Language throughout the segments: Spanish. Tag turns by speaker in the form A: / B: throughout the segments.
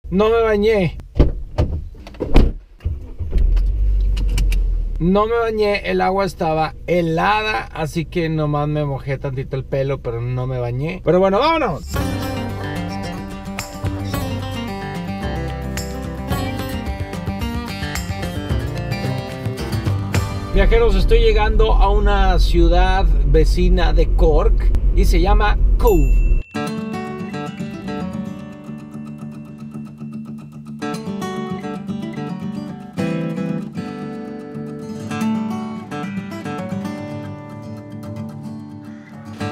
A: No me bañé. No me bañé, el agua estaba helada, así que nomás me mojé tantito el pelo, pero no me bañé. Pero bueno, vámonos. Viajeros, estoy llegando a una ciudad vecina de Cork y se llama Cobh.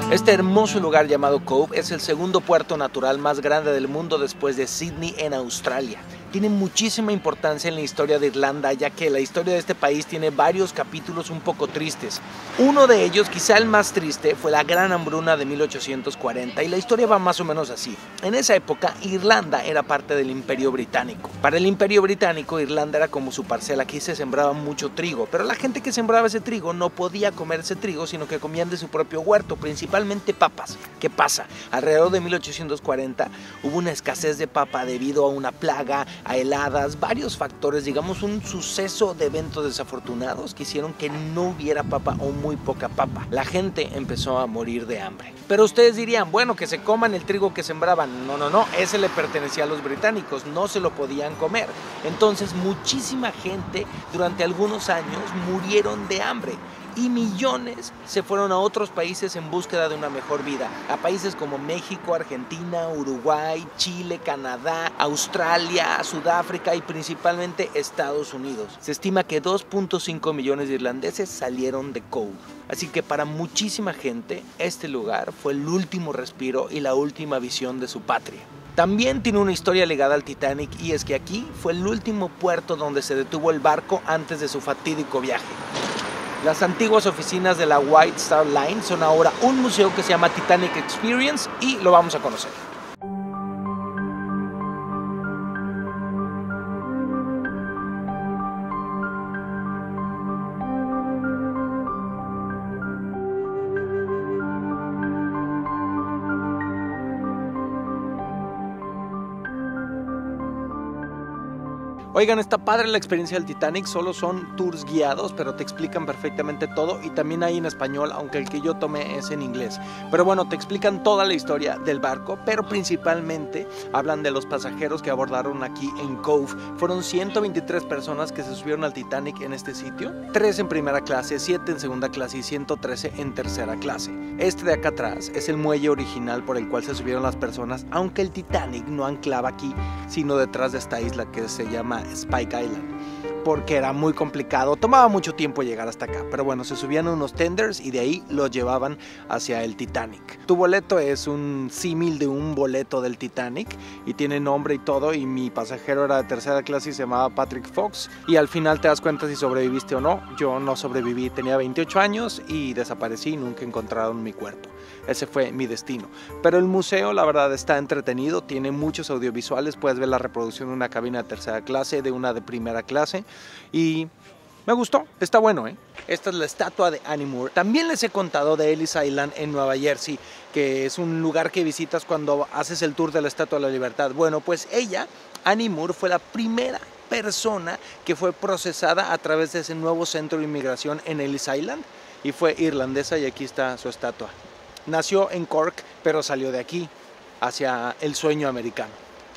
A: Este hermoso lugar llamado Cobh es el segundo puerto natural más grande del mundo después de Sydney en Australia. Tiene muchísima importancia en la historia de Irlanda, ya que la historia de este país tiene varios capítulos un poco tristes. Uno de ellos, quizá el más triste, fue la Gran Hambruna de 1840 y la historia va más o menos así. En esa época, Irlanda era parte del Imperio Británico. Para el Imperio Británico, Irlanda era como su parcela, aquí se sembraba mucho trigo, pero la gente que sembraba ese trigo no podía comer ese trigo, sino que comían de su propio huerto, principalmente papas. ¿Qué pasa? Alrededor de 1840 hubo una escasez de papa debido a una plaga, a heladas, varios factores, digamos un suceso de eventos desafortunados que hicieron que no hubiera papa o muy poca papa. La gente empezó a morir de hambre. Pero ustedes dirían, bueno, que se coman el trigo que sembraban. No, ese le pertenecía a los británicos, no se lo podían comer. Entonces muchísima gente durante algunos años murieron de hambre. Y millones se fueron a otros países en búsqueda de una mejor vida, a países como México, Argentina, Uruguay, Chile, Canadá, Australia, Sudáfrica y principalmente Estados Unidos. Se estima que 2.5 millones de irlandeses salieron de Cobh. Así que para muchísima gente, este lugar fue el último respiro y la última visión de su patria. También tiene una historia ligada al Titanic y es que aquí fue el último puerto donde se detuvo el barco antes de su fatídico viaje. Las antiguas oficinas de la White Star Line son ahora un museo que se llama Titanic Experience y lo vamos a conocer. Oigan, está padre la experiencia del Titanic, solo son tours guiados, pero te explican perfectamente todo y también hay en español, aunque el que yo tomé es en inglés. Pero bueno, te explican toda la historia del barco, pero principalmente hablan de los pasajeros que abordaron aquí en Cobh. Fueron 123 personas que se subieron al Titanic en este sitio, 3 en primera clase, 7 en segunda clase y 113 en tercera clase. Este de acá atrás es el muelle original por el cual se subieron las personas, aunque el Titanic no anclaba aquí, sino detrás de esta isla que se llama Spike Island, porque era muy complicado, tomaba mucho tiempo llegar hasta acá, pero bueno, se subían unos tenders y de ahí los llevaban hacia el Titanic. Tu boleto es un símil de un boleto del Titanic y tiene nombre y todo, y mi pasajero era de tercera clase y se llamaba Patrick Fox, y al final te das cuenta si sobreviviste o no. Yo no sobreviví, tenía 28 años y desaparecí y nunca encontraron mi cuerpo. Ese fue mi destino. Pero el museo, la verdad, está entretenido, tiene muchos audiovisuales, puedes ver la reproducción de una cabina de tercera clase, de una de primera clase, y me gustó, está bueno, ¿eh? Esta es la estatua de Annie Moore. También les he contado de Ellis Island en Nueva Jersey, que es un lugar que visitas cuando haces el tour de la Estatua de la Libertad. Bueno, pues ella, Annie Moore, fue la primera persona que fue procesada a través de ese nuevo centro de inmigración en Ellis Island, y fue irlandesa, y aquí está su estatua. Nació en Cork, pero salió de aquí hacia el sueño americano.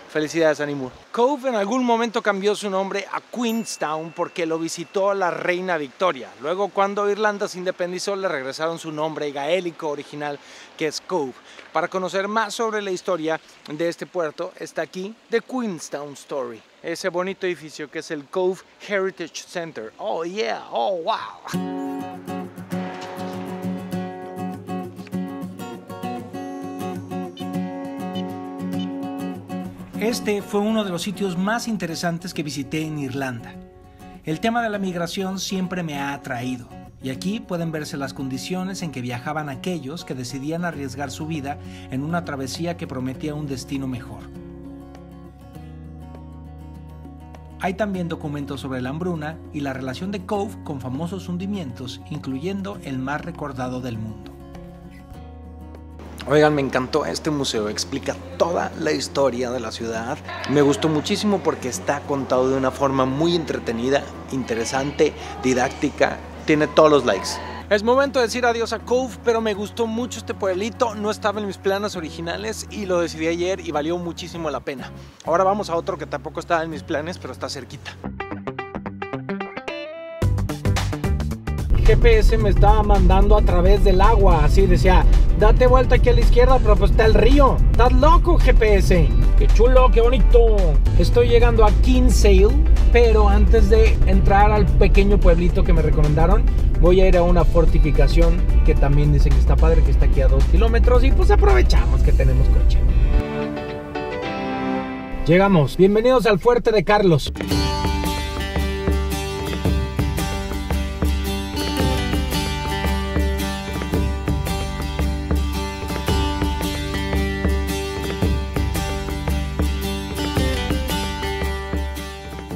A: Felicidades, Annie Moore. Cobh en algún momento cambió su nombre a Queenstown porque lo visitó la reina Victoria. Luego, cuando Irlanda se independizó, le regresaron su nombre gaélico original, que es Cobh. Para conocer más sobre la historia de este puerto, está aquí The Queenstown Story. Ese bonito edificio que es el Cobh Heritage Center. Oh yeah, oh wow. Este fue uno de los sitios más interesantes que visité en Irlanda. El tema de la migración siempre me ha atraído, y aquí pueden verse las condiciones en que viajaban aquellos que decidían arriesgar su vida en una travesía que prometía un destino mejor. Hay también documentos sobre la hambruna y la relación de Cobh con famosos hundimientos, incluyendo el más recordado del mundo. Oigan, me encantó este museo, explica toda la historia de la ciudad. Me gustó muchísimo porque está contado de una forma muy entretenida, interesante, didáctica, tiene todos los likes. Es momento de decir adiós a Cove, pero me gustó mucho este pueblito, no estaba en mis planes originales y lo decidí ayer y valió muchísimo la pena. Ahora vamos a otro que tampoco estaba en mis planes, pero está cerquita. GPS me estaba mandando a través del agua, así decía, date vuelta aquí a la izquierda, pero pues está el río. ¿Estás loco, GPS? ¡Qué chulo, qué bonito! Estoy llegando a Kinsale, pero antes de entrar al pequeño pueblito que me recomendaron, voy a ir a una fortificación que también dicen que está padre, que está aquí a 2 kilómetros y pues aprovechamos que tenemos coche. Llegamos, bienvenidos al Fuerte de Carlos.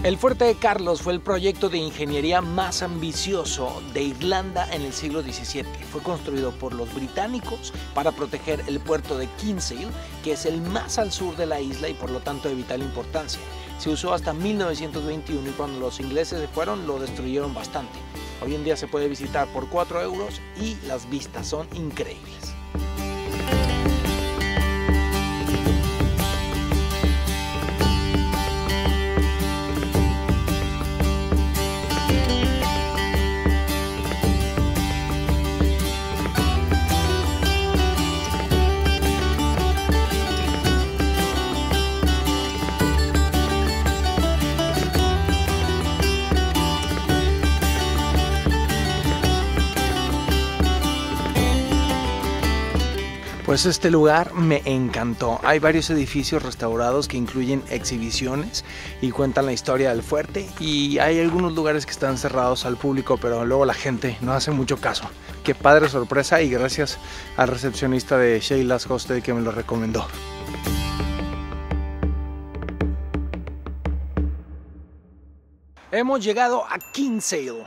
A: El Fuerte de Carlos fue el proyecto de ingeniería más ambicioso de Irlanda en el siglo XVII. Fue construido por los británicos para proteger el puerto de Kinsale, que es el más al sur de la isla y por lo tanto de vital importancia. Se usó hasta 1921 y cuando los ingleses se fueron lo destruyeron bastante. Hoy en día se puede visitar por 4 euros y las vistas son increíbles. Pues este lugar me encantó. Hay varios edificios restaurados que incluyen exhibiciones y cuentan la historia del fuerte y hay algunos lugares que están cerrados al público, pero luego la gente no hace mucho caso. Qué padre sorpresa y gracias al recepcionista de Sheila's Hostel que me lo recomendó. Hemos llegado a Kinsale.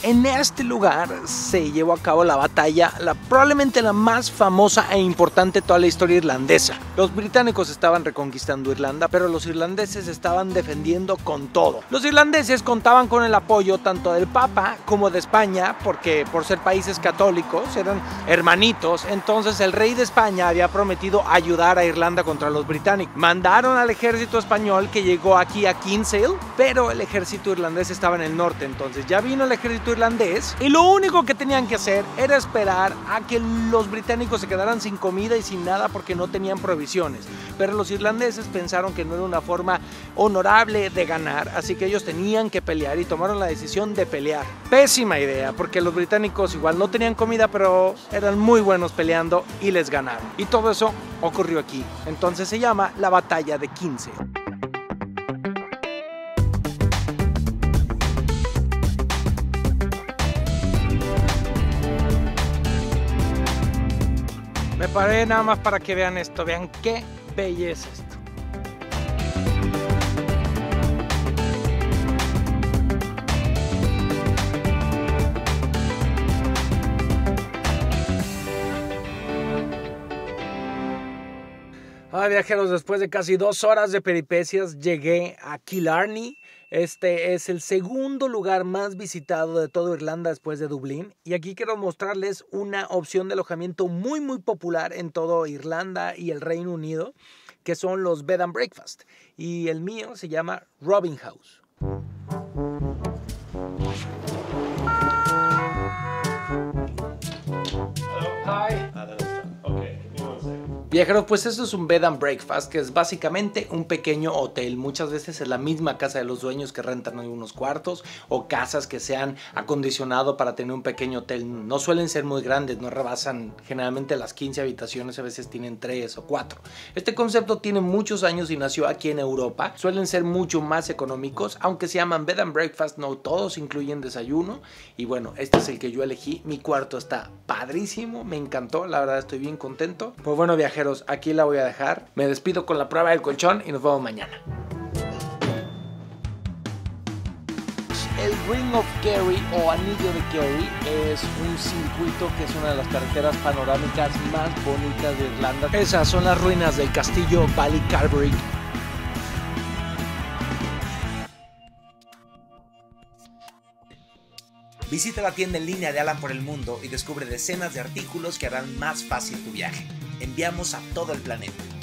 A: En este lugar se llevó a cabo la batalla, probablemente la más famosa e importante de toda la historia irlandesa. Los británicos estaban reconquistando Irlanda, pero los irlandeses estaban defendiendo con todo. Los irlandeses contaban con el apoyo tanto del Papa como de España, porque por ser países católicos eran hermanitos. Entonces el rey de España había prometido ayudar a Irlanda contra los británicos. Mandaron al ejército español que llegó aquí a Kinsale, pero el ejército irlandés estaba en el norte. Entonces ya vino el ejército irlandés y lo único que tenían que hacer era esperar a que los británicos se quedaran sin comida y sin nada porque no tenían provisiones. Pero los irlandeses pensaron que no era una forma honorable de ganar, así que ellos tenían que pelear y tomaron la decisión de pelear. Pésima idea, porque los británicos igual no tenían comida, pero eran muy buenos peleando y les ganaron. Y todo eso ocurrió aquí. Entonces se llama la Batalla de Kinsale. Me paré nada más para que vean esto, vean qué belleza esto. Viajeros, después de casi 2 horas de peripecias llegué a Killarney. Este es el segundo lugar más visitado de toda Irlanda después de Dublín. Y aquí quiero mostrarles una opción de alojamiento muy popular en toda Irlanda y el Reino Unido, que son los Bed and Breakfast. Y el mío se llama Robin House. Viajeros, pues esto es un bed and breakfast, que es básicamente un pequeño hotel. Muchas veces es la misma casa de los dueños que rentan unos cuartos o casas que se han acondicionado para tener un pequeño hotel. No suelen ser muy grandes, no rebasan generalmente las 15 habitaciones, a veces tienen 3 o 4. Este concepto tiene muchos años y nació aquí en Europa. Suelen ser mucho más económicos, aunque se llaman bed and breakfast, no todos incluyen desayuno. Y bueno, este es el que yo elegí. Mi cuarto está padrísimo, me encantó, la verdad estoy bien contento. Pues bueno, viajeros, aquí la voy a dejar. Me despido con la prueba del colchón y nos vemos mañana. El Ring of Kerry o Anillo de Kerry es un circuito que es una de las carreteras panorámicas más bonitas de Irlanda. Esas son las ruinas del castillo Ballycarbery.
B: Visita la tienda en línea de Alan por el mundo y descubre decenas de artículos que harán más fácil tu viaje. Enviamos a todo el planeta.